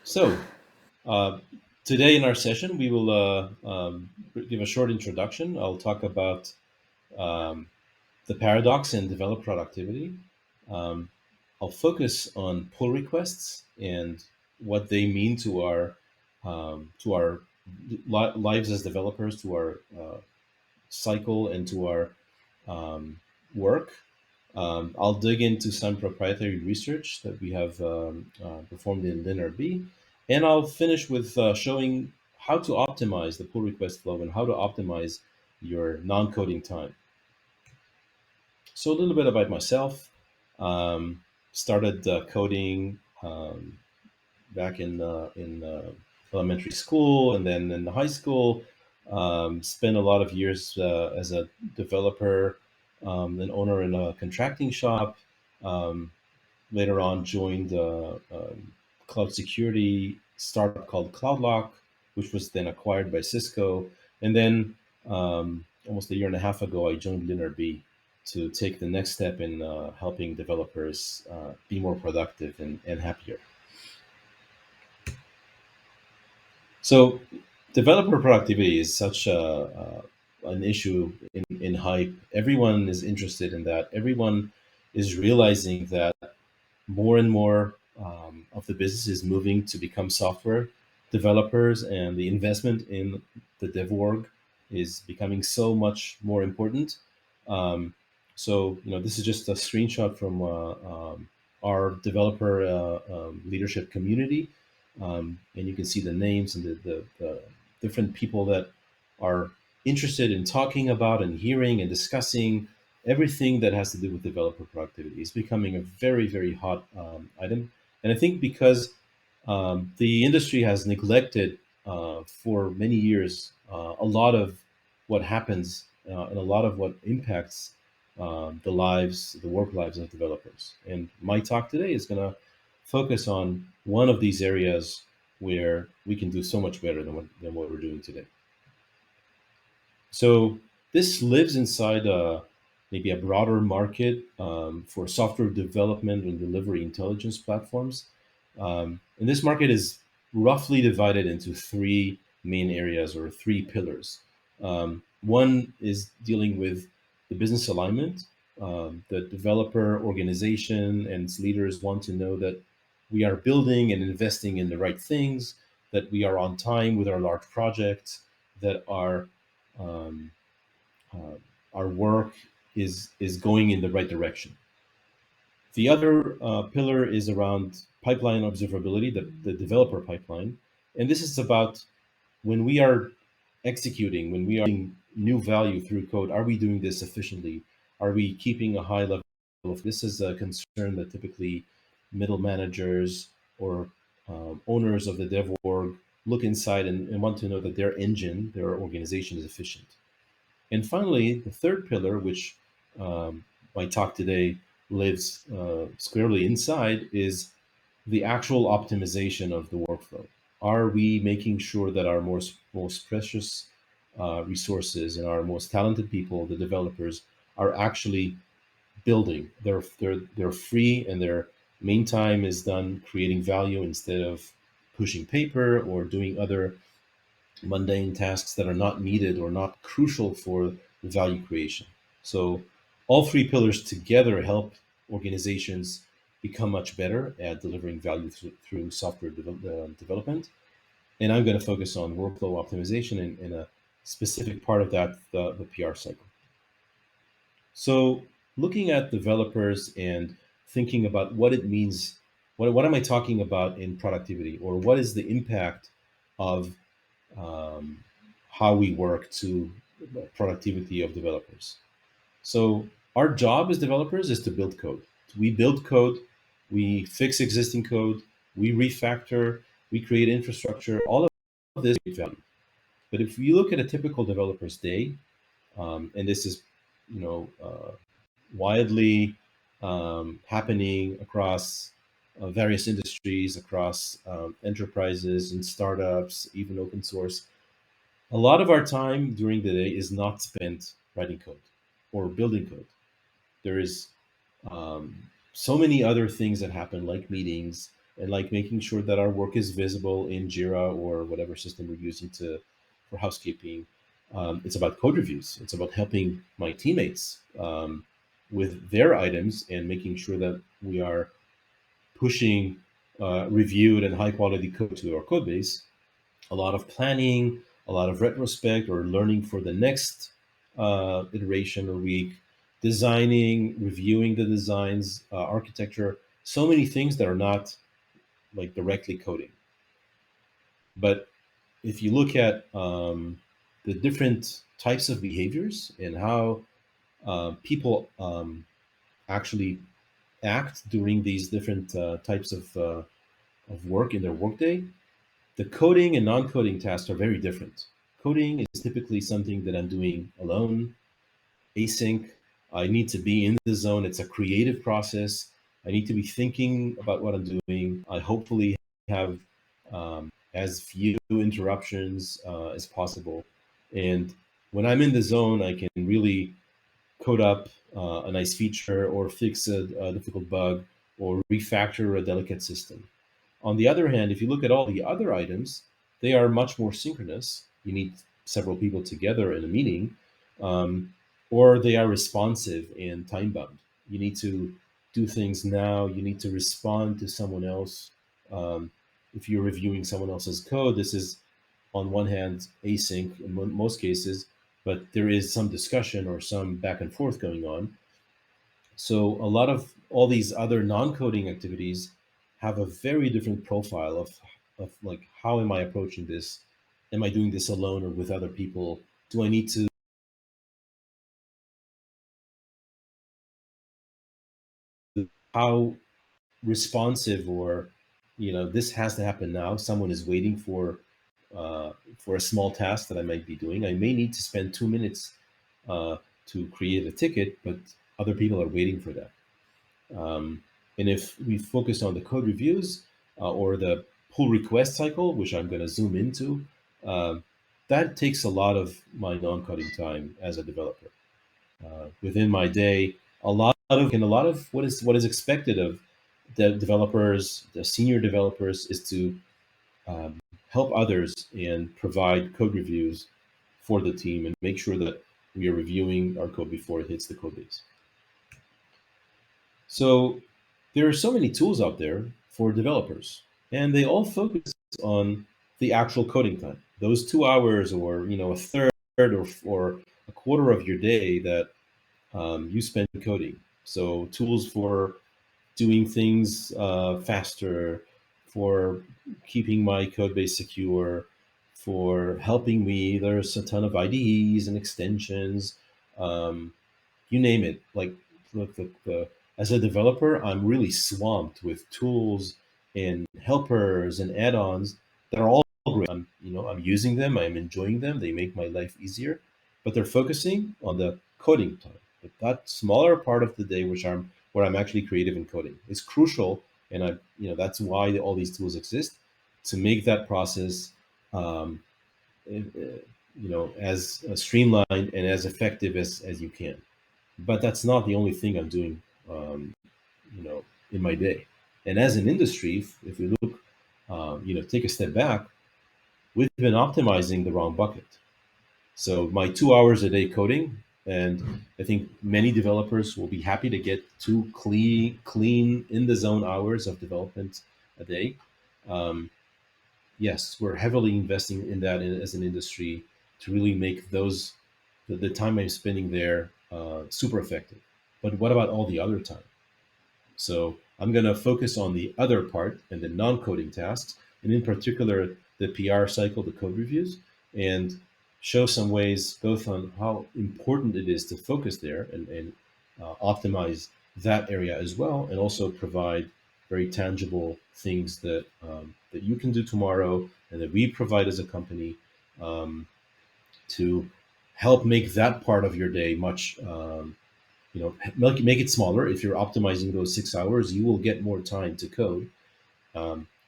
So, uh, today in our session, we will give a short introduction. I'll talk about um, the paradox in developer productivity. Um, I'll focus on pull requests and what they mean to our lives as developers, to our cycle, and to our um, work. I'll dig into some proprietary research that we have performed in LinRB, and I'll finish with showing how to optimize the pull request flow and how to optimize your non-coding time. So a little bit about myself. Started coding back in elementary school, and then in high school. Spent a lot of years as a developer, an owner in a contracting shop. Um, Later on, joined cloud security startup called CloudLock, which was then acquired by Cisco. And then almost a year and a half ago, I joined LinRB to take the next step in helping developers be more productive and happier. So, developer productivity is such an issue in hype. Everyone is interested in that. Everyone is realizing that more and more of the business is moving to become software developers, and the investment in the dev org is becoming so much more important. Um, this is just a screenshot from our developer leadership community, and you can see the names and the different people that are interested in talking about and hearing and discussing everything that has to do with developer productivity. Is becoming a very, very hot item. And I think because the industry has neglected for many years a lot of what happens and a lot of what impacts the work lives of developers. And my talk today is going to focus on one of these areas where we can do so much better than what we're doing today. So this lives inside maybe a broader market for software development and delivery intelligence platforms. And this market is roughly divided into three main areas or three pillars. One is dealing with the business alignment. The developer organization and its leaders want to know that we are building and investing in the right things, that we are on time with our large projects, that um, uh, our work is going in the right direction. The other pillar is around pipeline observability, the developer pipeline, and this is about when we are executing, when we are adding new value through code. Are we doing this efficiently? Are we keeping a high level of? This is a concern that typically middle managers or owners of the dev org look inside and want to know that their engine, their organization is efficient. And finally, the third pillar, which my talk today lives squarely inside, is the actual optimization of the workflow. Are we making sure that our most precious resources and our most talented people, the developers, are actually building? They're free, and their main time is done creating value instead of pushing paper or doing other mundane tasks that are not needed or not crucial for the value creation. So, all three pillars together help organizations become much better at delivering value through software development. And I'm going to focus on workflow optimization in a specific part of that, the PR cycle. So, looking at developers and thinking about what it means, what am I talking about in productivity, or what is the impact of um, how we work to the productivity of developers. So our job as developers is to build code. We build code, we fix existing code, we refactor, we create infrastructure. All of this is value. But if you look at a typical developer's day, and this is, you know, widely happening across various industries, across enterprises and startups, even open source, a lot of our time during the day is not spent writing code or building code. There is so many other things that happen, like meetings and like making sure that our work is visible in Jira or whatever system we're using to for housekeeping. It's about code reviews. It's about helping my teammates with their items and making sure that we are pushing reviewed and high quality code to our code base. A lot of planning, a lot of retrospect or learning for the next iteration or week, designing, reviewing the designs, architecture, so many things that are not like directly coding. But if you look at the different types of behaviors and how people actually act during these different types of work in their workday, the coding and non-coding tasks are very different. Coding is typically something that I'm doing alone, async. I need to be in the zone. It's a creative process. I need to be thinking about what I'm doing. I hopefully have as few interruptions as possible. And when I'm in the zone, I can really code up a nice feature or fix a difficult bug or refactor a delicate system. On the other hand, if you look at all the other items, they are much more synchronous. You need several people together in a meeting, um, or they are responsive and time bound. You need to do things now. You need to respond to someone else. Um, if you're reviewing someone else's code, this is on one hand async in most cases, but there is some discussion or some back and forth going on. So a lot of all these other non-coding activities have a very different profile of like, how am I approaching this? Am I doing this alone or with other people? Do I need to how responsive or this has to happen now. Someone is waiting for a small task that I might be doing. I may need to spend 2 minutes uh, to create a ticket, but other people are waiting for that. Um, and if we focus on the code reviews or the pull request cycle, which I'm going to zoom into, that takes a lot of my non-coding time as a developer. Within my day, a lot of what is expected of the developers, the senior developers, is to help others and provide code reviews for the team and make sure that we are reviewing our code before it hits the code base. So there are so many tools out there for developers, and they all focus on the actual coding time. Those 2 hours, or a third, or a quarter of your day that you spend coding. So tools for doing things faster, for keeping my code base secure, for helping me. There's a ton of IDEs and extensions. Um, you name it. Like, look, as a developer, I'm really swamped with tools and helpers and add-ons that are all great. I'm using them. I'm enjoying them. They make my life easier, but they're focusing on the coding time. But that smaller part of the day, where I'm actually creative in coding, is crucial. And that's why all these tools exist, to make that process um, as streamlined and as effective as you can. But that's not the only thing I'm doing, um, you know, in my day. And as an industry, if we look, take a step back, we've been optimizing the wrong bucket. So my 2 hours a day coding, and I think many developers will be happy to get two clean in the zone hours of development a day. Um, yes, we're heavily investing in that as an industry to really make the time I'm spending there super effective. But what about all the other time? So I'm going to focus on the other part and the non-coding tasks, and in particular the PR cycle, the code reviews, and show some ways both on how important it is to focus there and optimize that area as well, and also provide very tangible things that you can do tomorrow and that we provide as a company um, to help make that part of your day much make it smaller. If you're optimizing those 6 hours, you will get more time to code.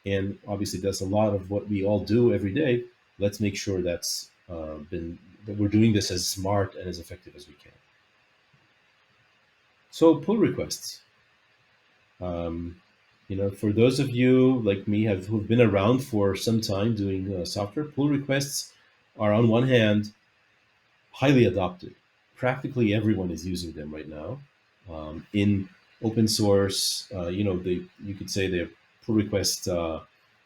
And obviously that's a lot of what we all do every day. Let's make sure that we're doing this as smart and as effective as we can. So pull requests, um, For those of you like me who've been around for some time doing software, pull requests are on one hand highly adopted. Practically everyone is using them right now. In open source, you could say the pull request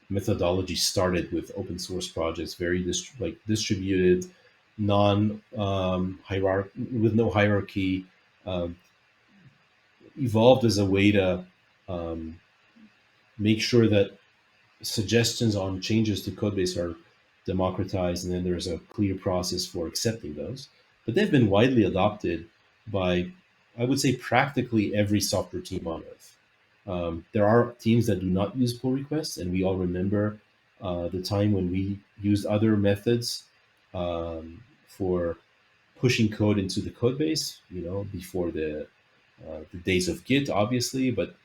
methodology started with open source projects, very distributed, non hierarchy, with no hierarchy, um, evolved as a way to um, make sure that suggestions on changes to codebase are democratized, and then there's a clear process for accepting those. But they've been widely adopted by, I would say, practically every software team on Earth. There are teams that do not use pull requests, and we all remember the time when we used other methods for pushing code into the code base, before the days of Git, obviously, but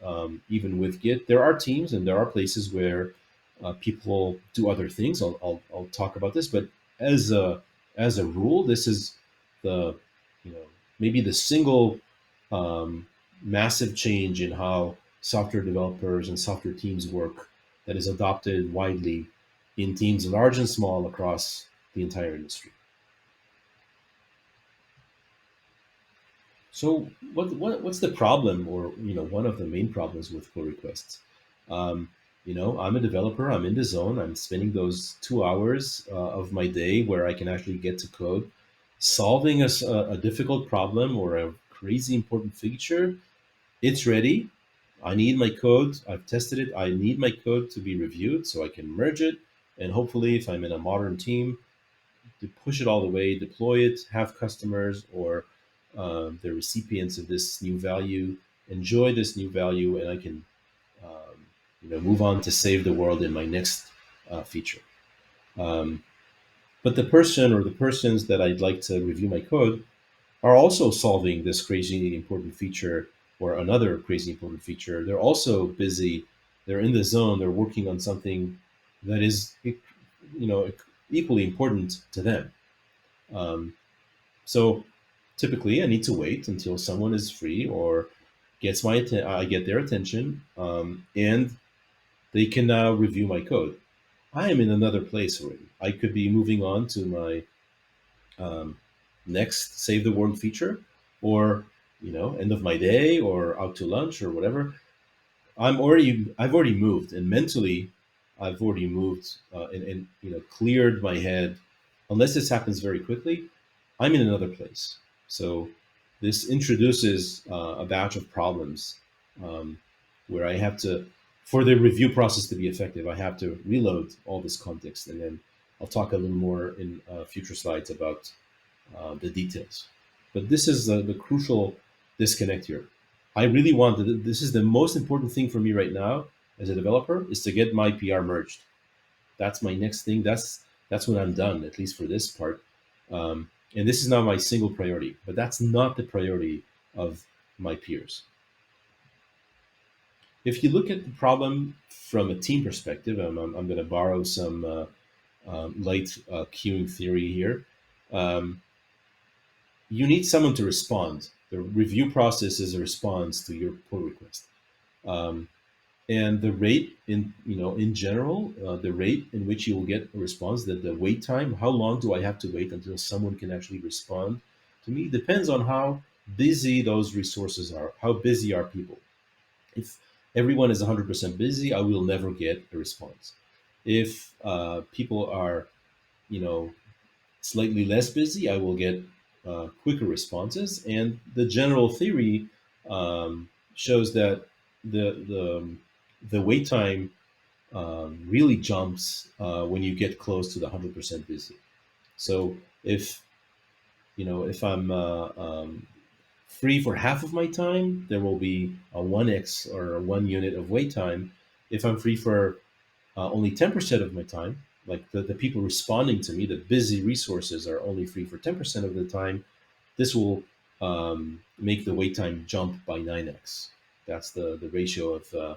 even with Git, there are teams and there are places where people do other things. I'll talk about this, but as a rule, this is the you know maybe the single um, massive change in how software developers and software teams work that is adopted widely in teams large and small across the entire industry. So what's the problem, or one of the main problems with pull requests? Um, I'm a developer. I'm in the zone. I'm spending those 2 hours of my day where I can actually get to code, solving a difficult problem or a crazy important feature. It's ready. I need my code. I've tested it. I need my code to be reviewed so I can merge it. And hopefully, if I'm in a modern team, to push it all the way, deploy it, have customers or the recipients of this new value enjoy this new value, and I can move on to save the world in my next feature. Um, but the person or the persons that I'd like to review my code are also solving this crazy important feature or another crazy important feature. They're also busy. They're in the zone. They're working on something that is, equally important to them. Um, So typically, I need to wait until someone is free or I get their attention, and they can now review my code. I am in another place already. I could be moving on to my um, next save the world feature, or end of my day, or out to lunch, or whatever. I've already moved, and mentally I've already moved, and cleared my head. Unless this happens very quickly, I'm in another place. So this introduces a batch of problems, um, where I have to, for the review process to be effective, I have to reload all this context, and then I'll talk a little more in future slides about the details. But this is the crucial disconnect here. I really want to, this is the most important thing for me right now as a developer, is to get my PR merged. That's my next thing. That's when I'm done, at least for this part. And this is now my single priority, but that's not the priority of my peers. If you look at the problem from a team perspective, I'm going to borrow some light queuing theory here. Um, you need someone to respond. The review process is a response to your pull request. Um, and the rate in general, the rate in which you will get a response, that the wait time, how long do I have to wait until someone can actually respond to me, depends on how busy those resources are. How busy are people? If everyone is 100% busy, I will never get a response. If people are, you know slightly less busy, I will get quicker responses. And the general theory shows that the wait time really jumps when you get close to the 100% busy. So if I'm free for half of my time, there will be a 1x or a 1 unit of wait time. If I'm free for only 10% of my time, like the people responding to me, the busy resources are only free for 10% of the time, this will make the wait time jump by 9x. That's the ratio of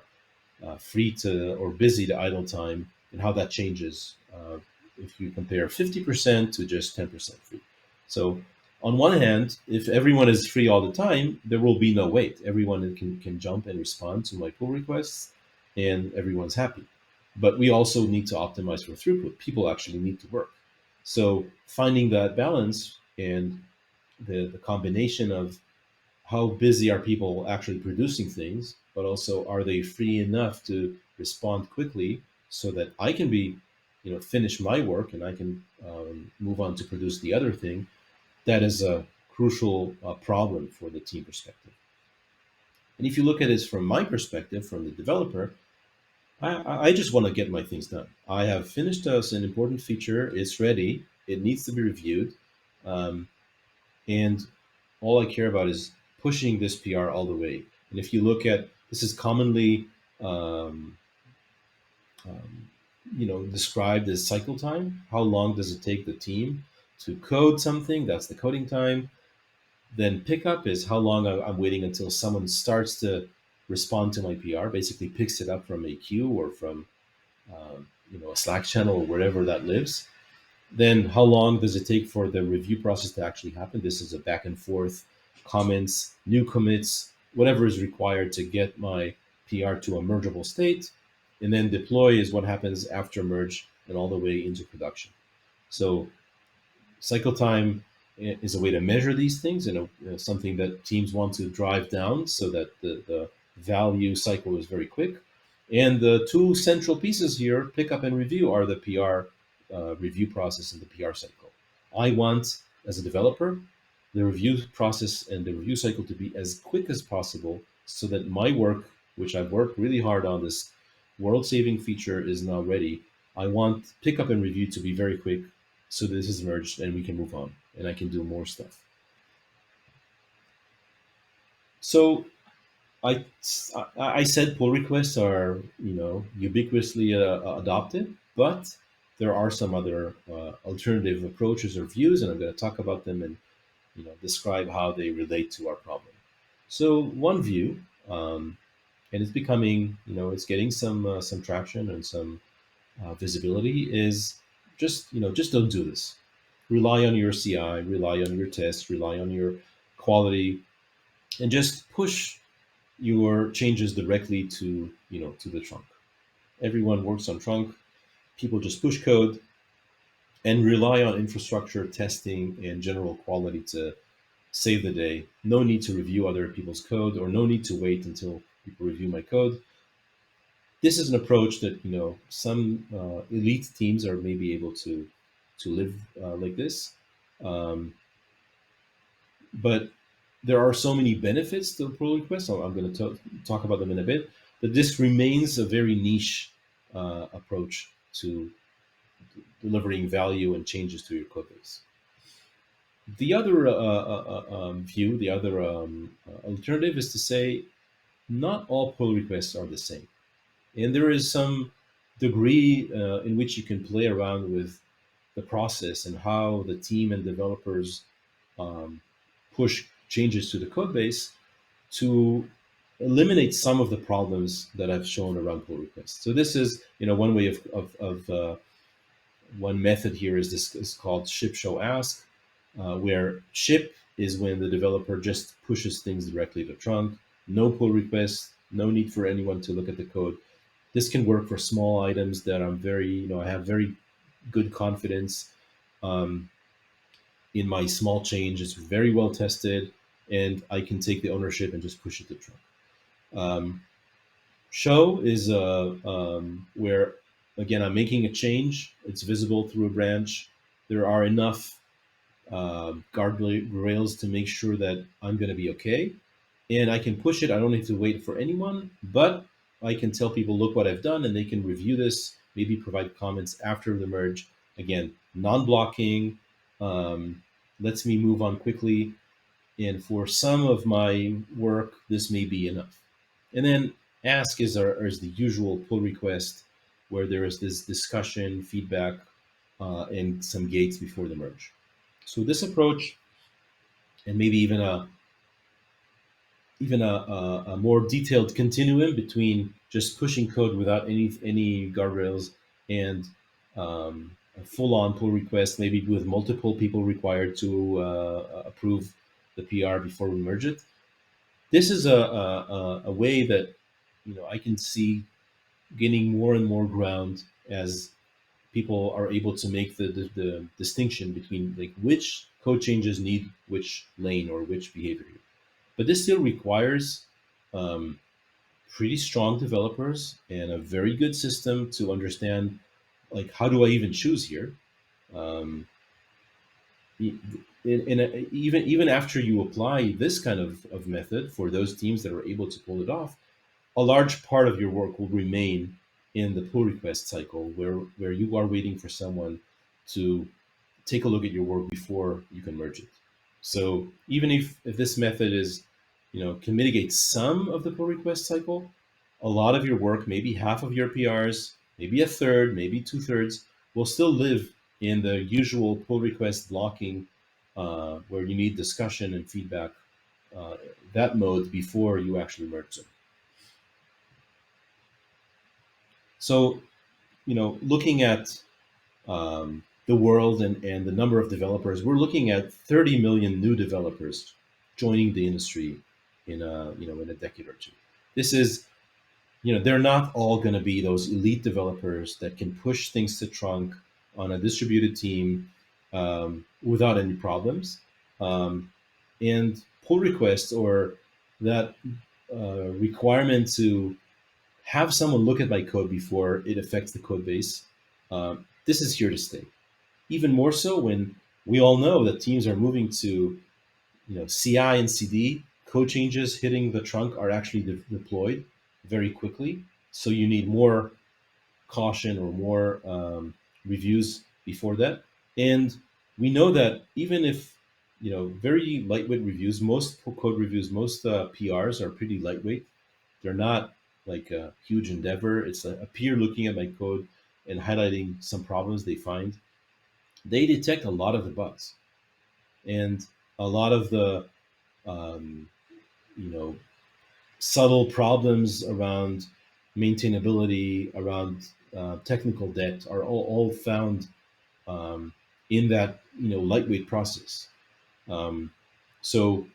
free to or busy to idle time, and how that changes if you compare 50% to just 10% free. So on one hand, if everyone is free all the time, there will be no wait. Everyone can jump and respond to my pull requests. and everyone's happy. But we also need to optimize for throughput. People actually need to work. So finding that balance and the combination of how busy are people actually producing things, but also are they free enough to respond quickly so that I can be, finish my work and I can move on to produce the other thing. That is a crucial problem for the team perspective. And if you look at it from my perspective, from the developer, I just want to get my things done. I have finished an important feature. It's ready. It needs to be reviewed. Um, and all I care about is pushing this PR all the way. And if you look at this, is commonly um, um, described as cycle time. How long does it take the team to code something? That's the coding time. Then pickup is how long I'm waiting until someone starts to respond to my PR, basically picks it up from a queue or from a Slack channel or wherever that lives. Then how long does it take for the review process to actually happen? This is a back and forth, comments, new commits, whatever is required to get my PR to a mergeable state. And then deploy is what happens after merge and all the way into production. So cycle time is a way to measure these things, and something that teams want to drive down so that the value cycle is very quick. And the two central pieces here, pickup and review, are the PR review process and the PR cycle. I want, as a developer, the review process and the review cycle to be as quick as possible so that my work, which I've worked really hard on, this world saving feature, is now ready. I want pickup and review to be very quick so this is merged and we can move on and I can do more stuff. So I I said pull requests are ubiquitously adopted, but there are some other alternative approaches or views, and I'm going to talk about them and describe how they relate to our problem. So one view, and it's becoming it's getting some traction and some visibility, is just don't do this. Rely on your CI, rely on your tests, rely on your quality, and just push your changes directly to the trunk. Everyone works on trunk. People just push code and rely on infrastructure testing and general quality to save the day. No need to review other people's code, or no need to wait until people review my code. This is an approach that some elite teams are maybe able to live like this. Um, but there are so many benefits to pull requests. I'm going to talk about them in a bit. But this remains a very niche approach to delivering value and changes to your code base. The other view, the other alternative, is to say not all pull requests are the same, and there is some degree in which you can play around with the process and how the team and developers um, push changes to the code base to eliminate some of the problems that I've shown around pull requests. So this is, one way of one method here is this is called ship show ask, where ship is when the developer just pushes things directly to trunk, no pull requests, no need for anyone to look at the code. This can work for small items that I'm very, I have very good confidence um, in my small change. It's very well tested, and I can take the ownership and just push it to trunk. Um, Show is where, again, I'm making a change. It's visible through a branch. There are enough guardrails to make sure that I'm going to be okay, and I can push it. I don't need to wait for anyone, but I can tell people, look what I've done, and they can review this, maybe provide comments after the merge. Again, non-blocking, um, lets me move on quickly, and for some of my work, this may be enough. And then ask is the usual pull request, where there is this discussion, feedback, and some gates before the merge. So this approach, and maybe even a more detailed continuum between just pushing code without any guardrails and a full-on pull request, maybe with multiple people required to approve the PR before we merge it. This is a way that I can see gaining more and more ground as people are able to make the distinction between like which code changes need which lane or which behavior. But this still requires um, pretty strong developers and a very good system to understand like how do I even choose here. Um, even after you apply this kind of method for those teams that are able to pull it off, a large part of your work will remain in the pull request cycle where you are waiting for someone to take a look at your work before you can merge it. So even if this method is, can mitigate some of the pull request cycle, a lot of your work, maybe half of your PRs, maybe a third, maybe two-thirds, will still live in the usual pull request blocking, where you need discussion and feedback, uh, that mode before you actually merge them. So, looking at the world and the number of developers, we're looking at 30 million new developers joining the industry in a decade or two. This is, they're not all going to be those elite developers that can push things to trunk on a distributed team, without any problems. Um, and pull requests, or that requirement to have someone look at my code before it affects the code base, this is here to stay. Even more so when we all know that teams are moving to, CI and CD. Code changes hitting the trunk are actually deployed very quickly. So you need more caution or more reviews before that. And we know that even if, very lightweight reviews, most code reviews, most PRs are pretty lightweight. They're not like a huge endeavor. It's a peer looking at my code and highlighting some problems they find. They detect a lot of the bugs and a lot of the um, you know subtle problems around maintainability, around technical debt are all found um, in that lightweight process. Um, so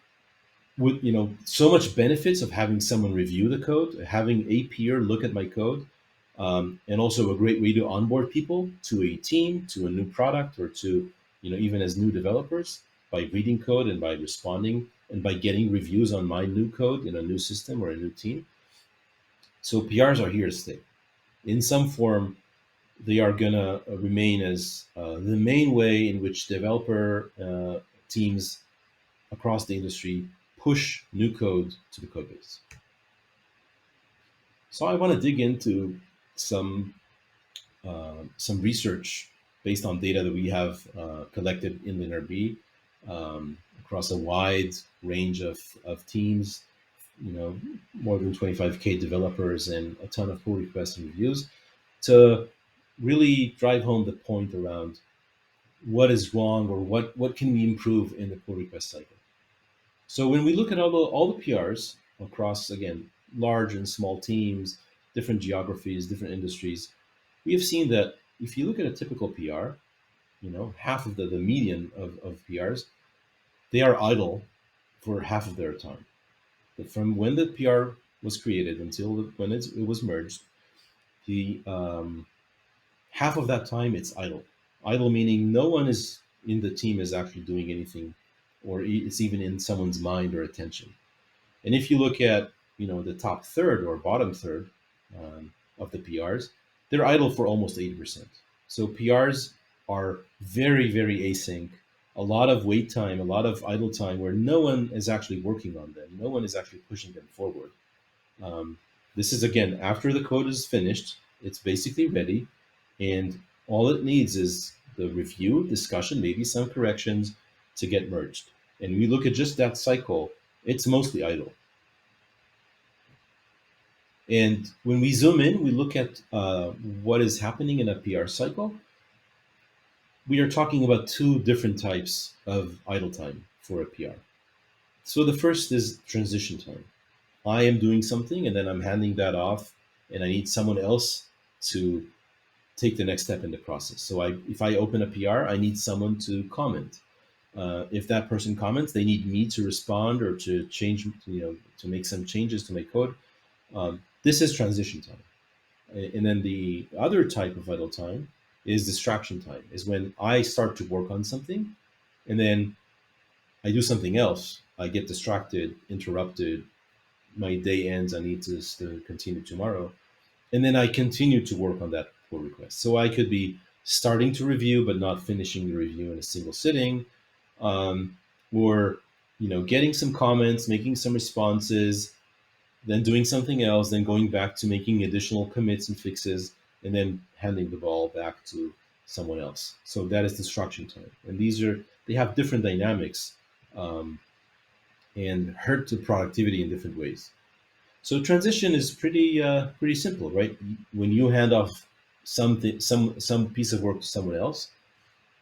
with so much benefits of having someone review the code, having a peer look at my code, and also a great way to onboard people to a team, to a new product, or to even as new developers by reading code and by responding and by getting reviews on my new code in a new system or a new team. So PRs are here to stay in some form. They are gonna remain as the main way in which developer teams across the industry push new code to the code base. So I want to dig into some some research based on data that we have collected in LinRB, across a wide range of teams, more than 25K developers and a ton of pull requests and reviews, to really drive home the point around what is wrong or what can we improve in the pull request cycle. So when we look at all the PRs across, again, large and small teams, different geographies, different industries, we have seen that if you look at a typical PR, half of the median of PRs, they are idle for half of their time. But from when the PR was created until when it was merged, the half of that time it's idle. Idle meaning no one is in the team is actually doing anything, or it's even in someone's mind or attention. And if you look at the top third or bottom third of the PRs, they're idle for almost 80%. So PRs are very async. A lot of wait time, a lot of idle time, where no one is actually working on them. No one is actually pushing them forward. Um, this is again after the code is finished. It's basically ready, and all it needs is the review, discussion, maybe some corrections to get merged. And we look at just that cycle. It's mostly idle. And when we zoom in, we look at what is happening in a PR cycle. We are talking about two different types of idle time for a PR. So the first is transition time. I am doing something and then I'm handing that off, and I need someone else to take the next step in the process. So if I open a PR, I need someone to comment. If that person comments, they need me to respond or to change, to make some changes to my code. This is transition time. And then the other type of idle time is distraction time, is when I start to work on something and then I do something else. I get distracted, interrupted. My day ends. I need to still continue tomorrow. And then I continue to work on that pull request. So I could be starting to review, but not finishing the review in a single sitting, um, or getting some comments, making some responses, then doing something else, then going back to making additional commits and fixes, and then handing the ball back to someone else. So that is distraction time, and they have different dynamics, um, and hurt the productivity in different ways. So transition is pretty simple, right? When you hand off some piece of work to someone else,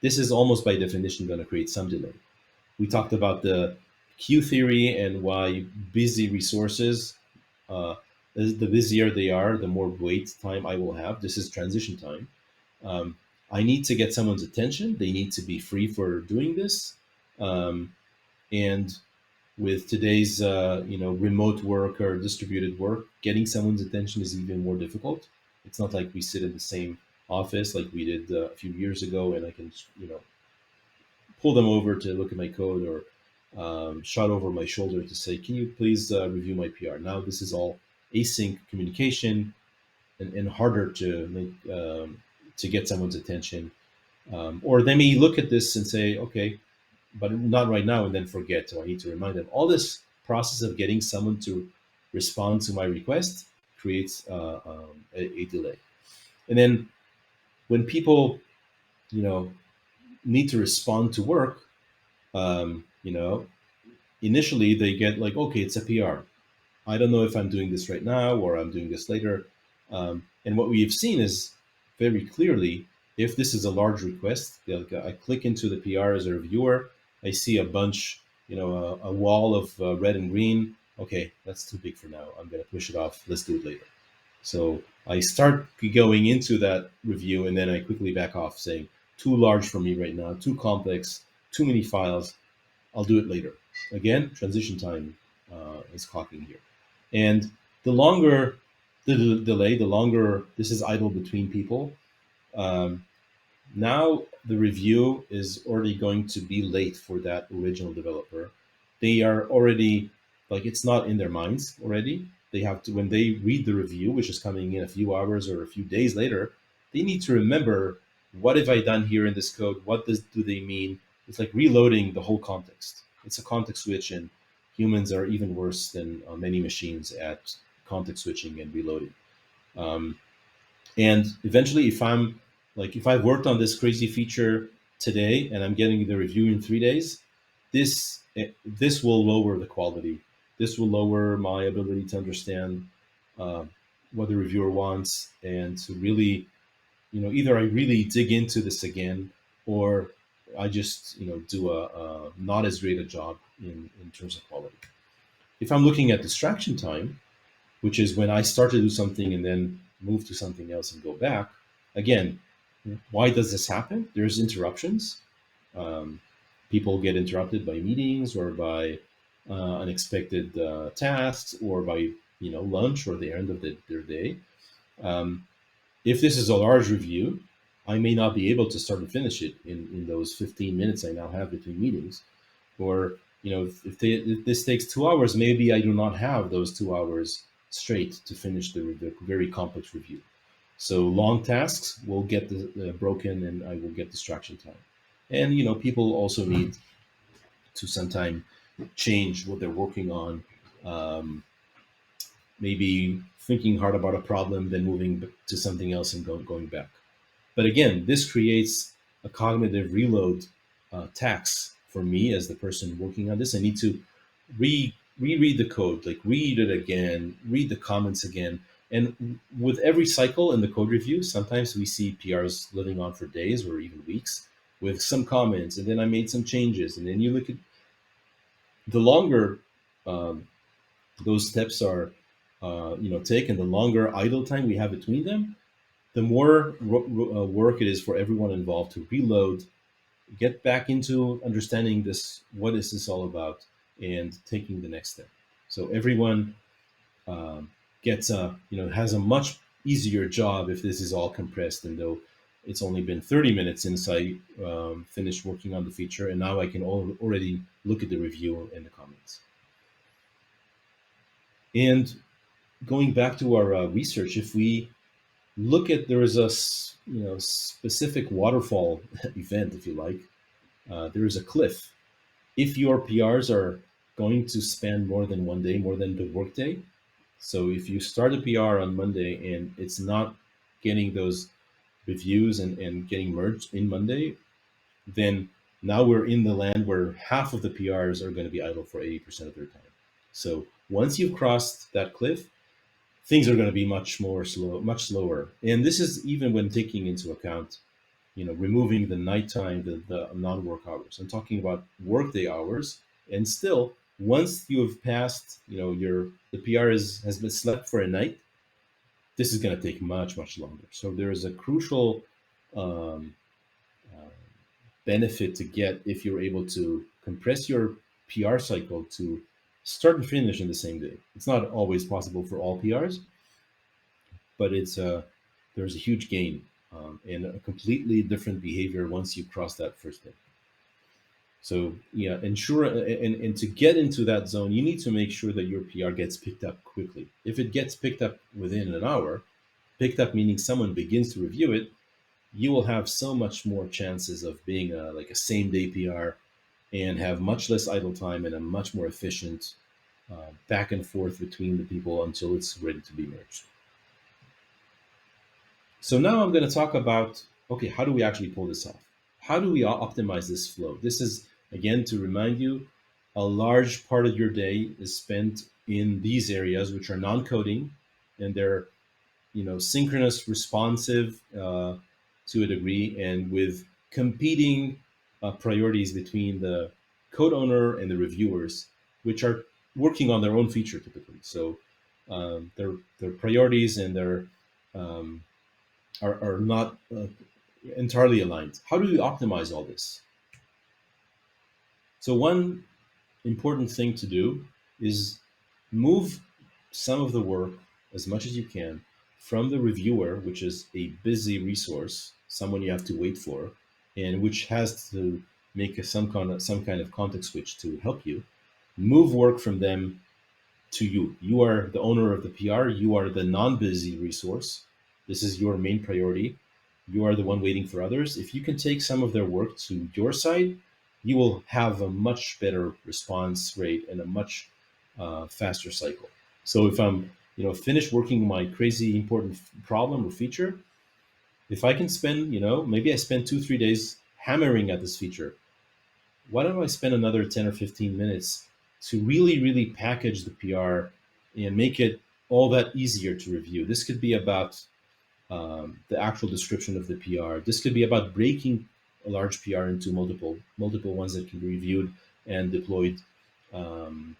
this is almost by definition going to create some delay. We talked about the queue theory and why busy resources, uh, the busier they are, the more wait time I will have. This is transition time. Um, I need to get someone's attention. They need to be free for doing this. And with today's remote work or distributed work, getting someone's attention is even more difficult. It's not like we sit in the same office like we did a few years ago, and I can pull them over to look at my code, or shot over my shoulder to say, "Can you please review my PR?" Now this is all async communication, and harder to make to get someone's attention. Or they may look at this and say, "Okay, but not right now," and then forget. So I need to remind them. All this process of getting someone to respond to my request creates a delay. And then when people, you know, need to respond to work, um, you know, initially they get like, okay, it's a PR. I don't know if I'm doing this right now or I'm doing this later. And what we've seen is very clearly, if this is a large request, like I click into the PR as a reviewer, I see a bunch, a wall of red and green. Okay, that's too big for now. I'm going to push it off. Let's do it later. So I start going into that review and then I quickly back off saying, too large for me right now, too complex, too many files. I'll do it later. Again, transition time is clocking here. And the longer the delay, the longer this is idle between people. Um, Now the review is already going to be late for that original developer. They are already, like, it's not in their minds already. They have to, when they read the review, which is coming in a few hours or a few days later, they need to remember, what have I done here in this code? What do they mean? It's like reloading the whole context. It's a context switch, and humans are even worse than many machines at context switching and reloading. Um, and eventually, if I've worked on this crazy feature today and I'm getting the review in 3 days, this will lower the quality. This will lower my ability to understand uh, what the reviewer wants, and to really, either I really dig into this again, or I just, do a not as great a job in terms of quality. If I'm looking at distraction time, which is when I start to do something and then move to something else and go back. Again, why does this happen? There's interruptions. Um, People get interrupted by meetings, or by unexpected tasks, or by lunch, or the end of their day. Um, if this is a large review, I may not be able to start and finish it in those 15 minutes I now have between meetings. Or if this takes 2 hours, maybe I do not have those 2 hours straight to finish the very complex review. So long tasks will get broken, and I will get distraction time. And people also need to sometime change what they're working on. Um, Maybe thinking hard about a problem, then moving to something else and going back. But again, this creates a cognitive reload tax for me as the person working on this. I need to reread the code, like read it again, read the comments again. And with every cycle in the code review, sometimes we see PRs living on for days or even weeks with some comments, and then I made some changes. And then you look at the longer um, those steps are, taken, the longer idle time we have between them, the more work it is for everyone involved to reload, get back into understanding this, what is this all about, and taking the next step. So everyone gets has a much easier job if this is all compressed, and though it's only been 30 minutes since I finished working on the feature, and now I can already look at the review and the comments. And going back to our research, if we look at, there is a specific waterfall event, if you like, there is a cliff. If your PRs are going to span more than one day, more than the workday, so if you start a PR on Monday and it's not getting those reviews and getting merged in Monday, then now we're in the land where half of the PRs are going to be idle for 80% of their time. So once you've crossed that cliff, things are going to be much slower. And this is even when taking into account, removing the nighttime, the non-work hours. I'm talking about workday hours. And still, once you have passed, the PR has been slept for a night, this is going to take much longer. So there is a crucial um, uh, benefit to get if you're able to compress your PR cycle to start and finish in the same day. It's not always possible for all PRs, but there's a huge gain and a completely different behavior once you cross that first day. So yeah, ensure and to get into that zone, you need to make sure that your PR gets picked up quickly. If it gets picked up within an hour, picked up meaning someone begins to review it, you will have so much more chances of being like a same day PR and have much less idle time and a much more efficient back and forth between the people until it's ready to be merged. So now I'm going to talk about, okay, how do we actually pull this off? How do we optimize this flow? This is, again, to remind you, a large part of your day is spent in these areas, which are non-coding, and they're, synchronous, responsive to a degree, and with competing priorities between the code owner and the reviewers, which are working on their own feature typically. So their priorities and their um, are not entirely aligned. How do you optimize all this? So one important thing to do is move some of the work as much as you can from the reviewer, which is a busy resource, someone you have to wait for, and which has to make some kind of context switch to help you. Move work from them to you. You are the owner of the PR. You are the non-busy resource. This is your main priority. You are the one waiting for others. If you can take some of their work to your side, you will have a much better response rate and a much faster cycle. So if I'm, finished working my crazy important problem or feature, if I can spend, maybe I spend 2, 3 days hammering at this feature, why don't I spend another 10 or 15 minutes to really package the PR and make it all that easier to review? This could be about the actual description of the PR. This could be about breaking a large PR into multiple ones that can be reviewed and deployed um,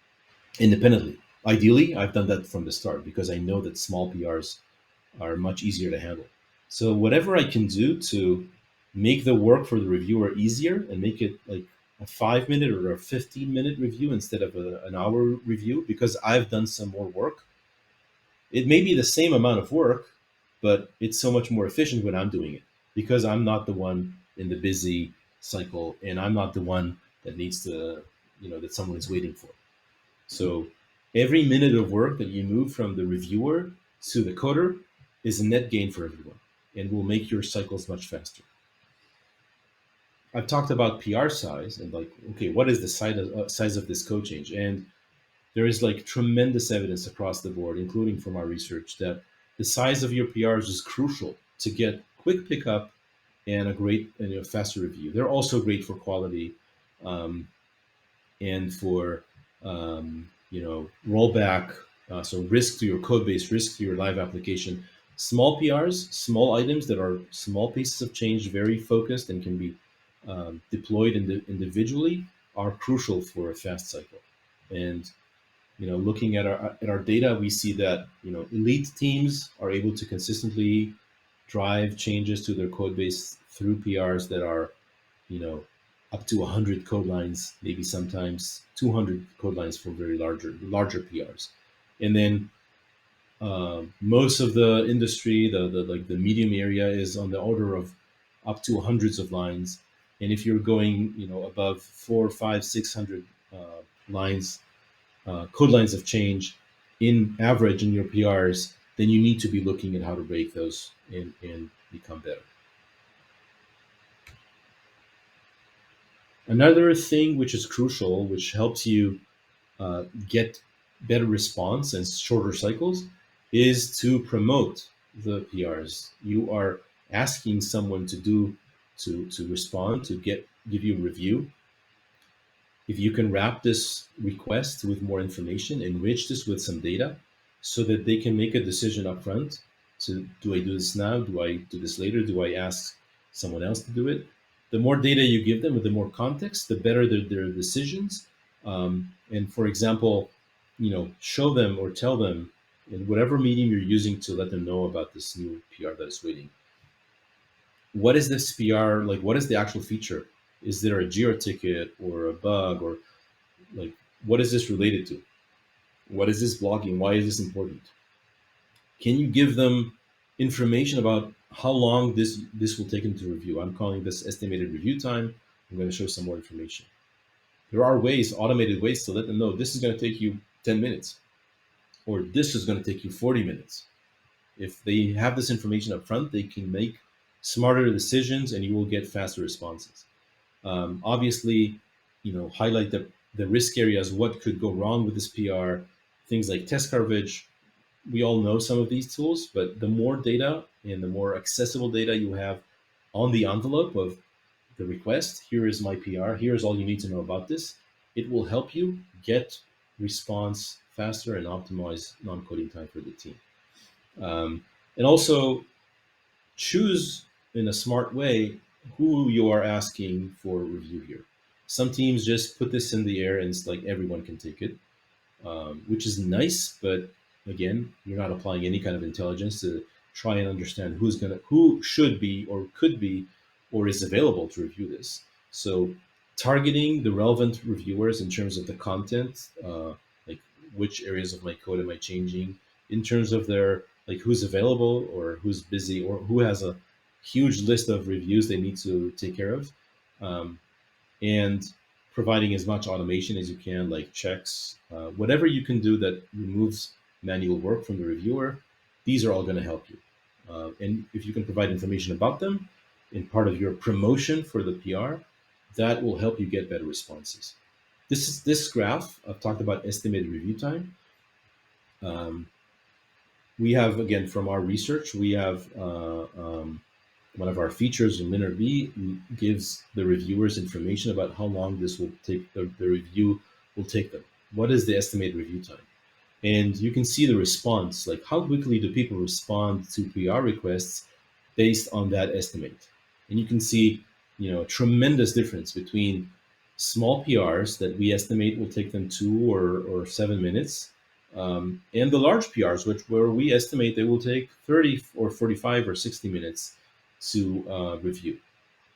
independently. Ideally, I've done that from the start because I know that small PRs are much easier to handle. So whatever I can do to make the work for the reviewer easier and make it like a 5 minute or a 15-minute review instead of an hour review, because I've done some more work. It may be the same amount of work, but it's so much more efficient when I'm doing it because I'm not the one in the busy cycle and I'm not the one that needs to, that someone is waiting for. So every minute of work that you move from the reviewer to the coder is a net gain for everyone and will make your cycles much faster. I've talked about PR size and like, okay, what is the size of this code change? And there is like tremendous evidence across the board, including from our research, that the size of your PRs is crucial to get quick pickup and a great and faster review. They're also great for quality um, and for rollback. So risk to your code base, risk to your live application. Small PRs, small items that are small pieces of change, very focused and can be deployed individually, are crucial for a fast cycle. And looking at our data, we see that elite teams are able to consistently drive changes to their code base through PRs that are you know up to 100 code lines, maybe sometimes 200 code lines for very larger PRs. And then Most of the industry, the medium area, is on the order of up to hundreds of lines, and if you're going, above four, five, 600 lines, code lines of change in average in your PRs, then you need to be looking at how to break those and become better. Another thing which is crucial, which helps you get better response and shorter cycles, is to promote the PRs. You are asking someone to respond, to give you a review. If you can wrap this request with more information, enrich this with some data, so that they can make a decision up front to, do I do this now? Do I do this later? Do I ask someone else to do it? The more data you give them with the more context, the better their decisions. And for example, show them or tell them in whatever medium you're using to let them know about this new PR that is waiting. What is this PR like? What is the actual feature? Is there a Jira ticket or a bug, or like, what is this related to? What is this blogging? Why is this important? Can you give them information about how long this will take them to review? I'm calling this estimated review time. I'm going to show some more information. There are ways, automated ways, to let them know this is going to take you 10 minutes, or this is going to take you 40 minutes. If they have this information up front, they can make smarter decisions and you will get faster responses. Obviously, highlight the risk areas, what could go wrong with this PR, things like test coverage. We all know some of these tools, but the more data and the more accessible data you have on the envelope of the request, here is my PR, here's all you need to know about this, it will help you get response faster and optimize non-coding time for the team. And also choose in a smart way who you are asking for review here. Some teams just put this in the air and it's like everyone can take it, which is nice, but again, you're not applying any kind of intelligence to try and understand who should be or could be or is available to review this. So targeting the relevant reviewers in terms of the content, like which areas of my code am I changing, in terms of their, like, who's available or who's busy or who has a huge list of reviews they need to take care of, um, and providing as much automation as you can, like checks, whatever you can do that removes manual work from the reviewer. These are all going to help you. And if you can provide information about them in part of your promotion for the PR, that will help you get better responses. This graph. I've talked about estimated review time. Um, we have, again, from our research, we have one of our features in Linear gives the reviewers information about how long this will take, the review will take them. What is the estimated review time? And you can see the response, like how quickly do people respond to PR requests based on that estimate. And you can see, a tremendous difference between small PRs that we estimate will take them 2 or 7 minutes, and the large PRs, where we estimate they will take 30 or 45 or 60 minutes to review.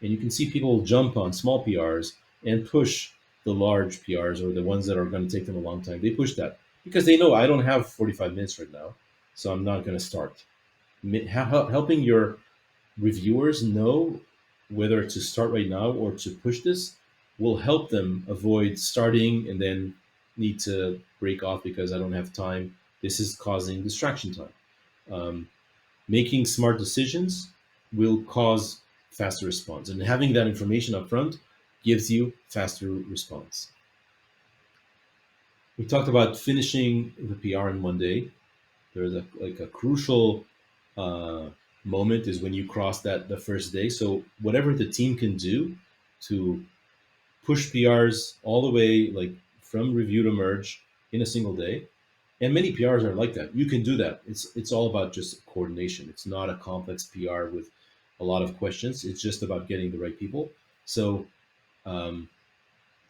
And you can see people jump on small PRs and push the large PRs, or the ones that are going to take them a long time. They push that because they know I don't have 45 minutes right now, so I'm not going to start. Helping your reviewers know whether to start right now or to push this will help them avoid starting and then need to break off because I don't have time. This is causing distraction time. Um, Making smart decisions will cause faster response, and having that information up front gives you faster response. We talked about finishing the PR in one day. There's a crucial uh, moment is when you cross that the first day. So whatever the team can do to push PRs all the way, like from review to merge in a single day, and many PRs are like that. You can do that. It's all about just coordination. It's not a complex PR with a lot of questions. It's just about getting the right people. So um,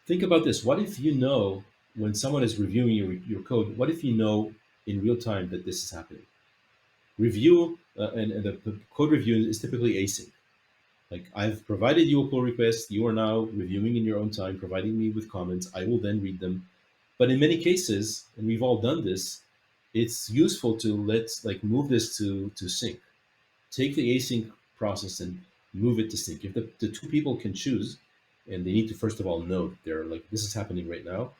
think about this. What if you know when someone is reviewing your code? What if you know in real time that this is happening? Review and the code review is typically async. Like, I've provided you a pull request. You are now reviewing in your own time, providing me with comments. I will then read them. But in many cases, and we've all done this, it's useful to let's like move this to sync. Take the async process and move it to sync. If the two people can choose, and they need to first of all know that they're like this is happening right now,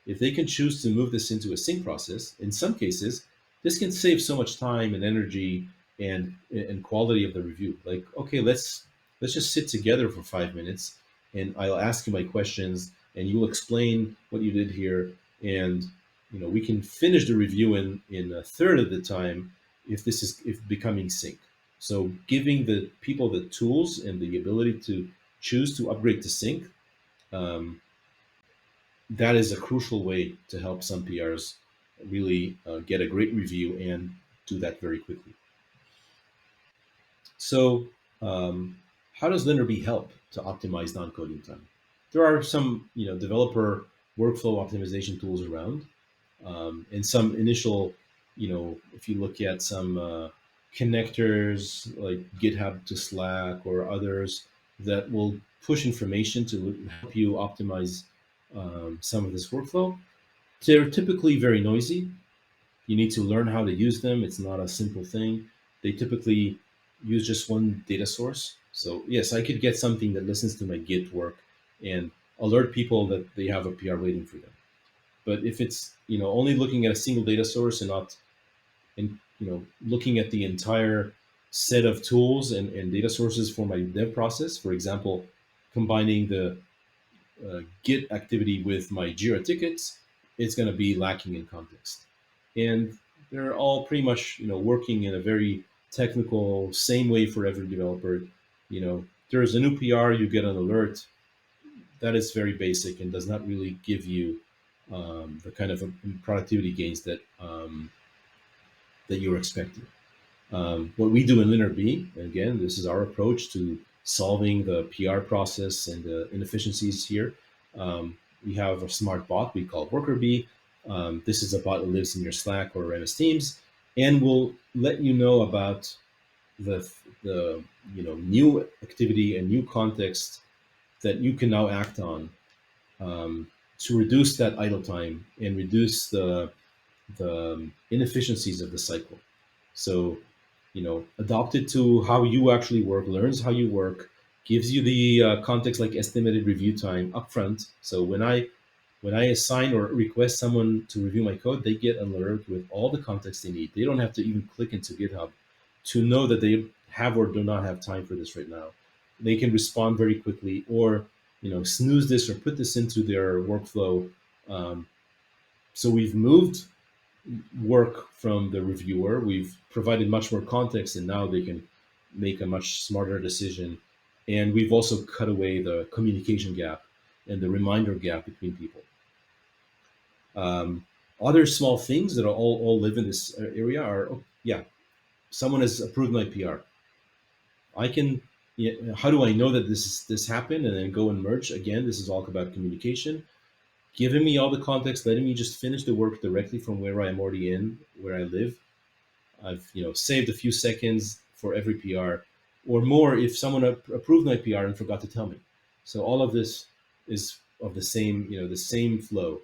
if they can choose to move this into a sync process, in some cases, this can save so much time and energy and quality of the review. Like, okay, let's just sit together for 5 minutes, and I'll ask you my questions, and you'll explain what you did here, and we can finish the review in a third of the time if this is if becoming sync. So giving the people the tools and the ability to choose to upgrade to sync, um, that is a crucial way to help some PRs really get a great review and do that very quickly. So, how does Linear help to optimize non-coding time? There are some, developer workflow optimization tools around, and some initial, if you look at some connectors like GitHub to Slack or others that will push information to help you optimize some of this workflow. They're typically very noisy. You need to learn how to use them. It's not a simple thing. They typically use just one data source. So yes, I could get something that listens to my Git work and alert people that they have a PR waiting for them. But if it's only looking at a single data source and not looking at the entire set of tools and data sources for my dev process, for example, combining the Git activity with my Jira tickets, it's going to be lacking in context. And they're all pretty much working in a very technical same way for every developer. There's a new PR, you get an alert. That is very basic and does not really give you the kind of productivity gains that you're expecting. What we do in Linear B, again, this is our approach to solving the PR process and the inefficiencies here. We have a smart bot we call Worker Bee. This is a bot that lives in your Slack or MS Teams, and will let you know about the new activity and new context that you can now act on, to reduce that idle time and reduce the inefficiencies of the cycle. So, adopt it to how you actually work, learns how you work, gives you the context like estimated review time upfront. So when I assign or request someone to review my code, they get an alert with all the context they need. They don't have to even click into GitHub to know that they have or do not have time for this right now. They can respond very quickly, or snooze this or put this into their workflow. Um, so we've moved work from the reviewer. We've provided much more context, and now they can make a much smarter decision. And we've also cut away the communication gap and the reminder gap between people. Um, Other small things that all live in this area are, oh, yeah, someone has approved my PR. I can, how do I know that this happened, and then go and merge again? This is all about communication, giving me all the context, letting me just finish the work directly from where I'm already in, where I live. I've saved a few seconds for every PR, or more if someone approved my PR and forgot to tell me. So all of this is of the same flow.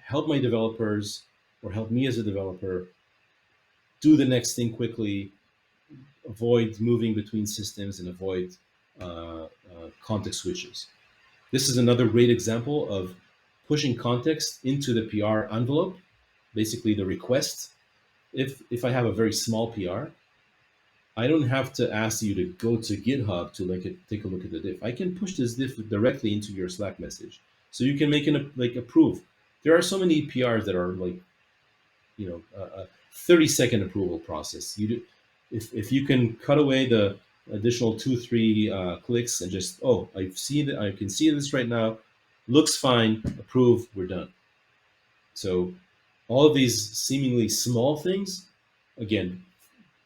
Help my developers, or help me as a developer, do the next thing quickly, avoid moving between systems, and avoid context switches. This is another great example of pushing context into the PR envelope, basically the request. If I have a very small PR, I don't have to ask you to go to GitHub to take a look at the diff. I can push this diff directly into your Slack message, so you can make an approve. There are so many PRs that are like a 30-second approval process. If you can cut away the additional 2-3 clicks and just, oh, I can see this right now, looks fine, approve, we're done. So all of these seemingly small things, again,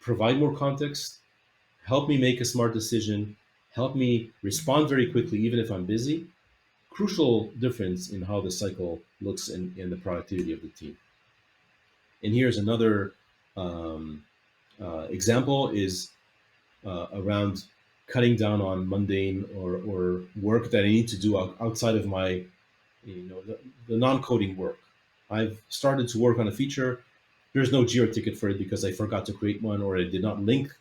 provide more context, help me make a smart decision, help me respond very quickly even if I'm busy. Crucial difference in how the cycle looks in the productivity of the team. And here's another example is around cutting down on mundane or work that I need to do outside of my, the non-coding work. I've started to work on a feature. there's no Jira ticket for it because I forgot to create one or I did not link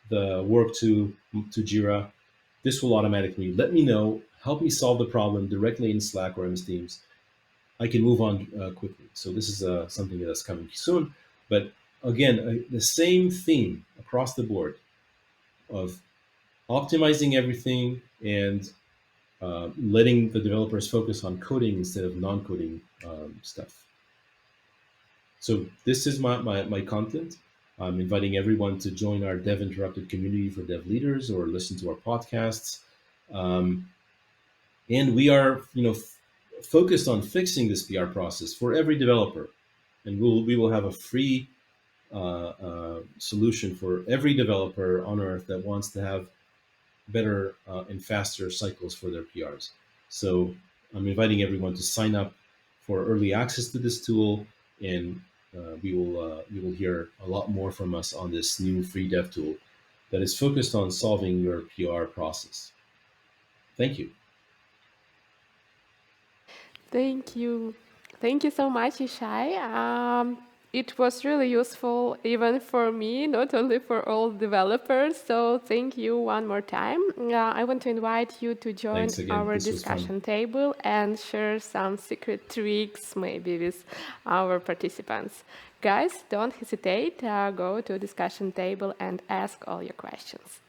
the work to Jira. This will automatically let me know, help me solve the problem directly in Slack or MS Teams. I can move on quickly. So this is something that's coming soon. But again, the same theme across the board of optimizing everything and letting the developers focus on coding instead of non-coding stuff. So this is my content. I'm inviting everyone to join our Dev Interrupted community for dev leaders or listen to our podcasts. Um, and we are, focused on fixing this PR process for every developer. And we will have a free solution for every developer on Earth that wants to have better and faster cycles for their PRs. So I'm inviting everyone to sign up for early access to this tool, and you will hear a lot more from us on this new free dev tool that is focused on solving your PR process. Thank you. Thank you. Thank you so much, Yishai. It was really useful even for me, not only for all developers. So thank you one more time. I want to invite you to join Thanks again. our This was fun. discussion table and share some secret tricks maybe with our participants. Guys, don't hesitate. Go to discussion table and ask all your questions.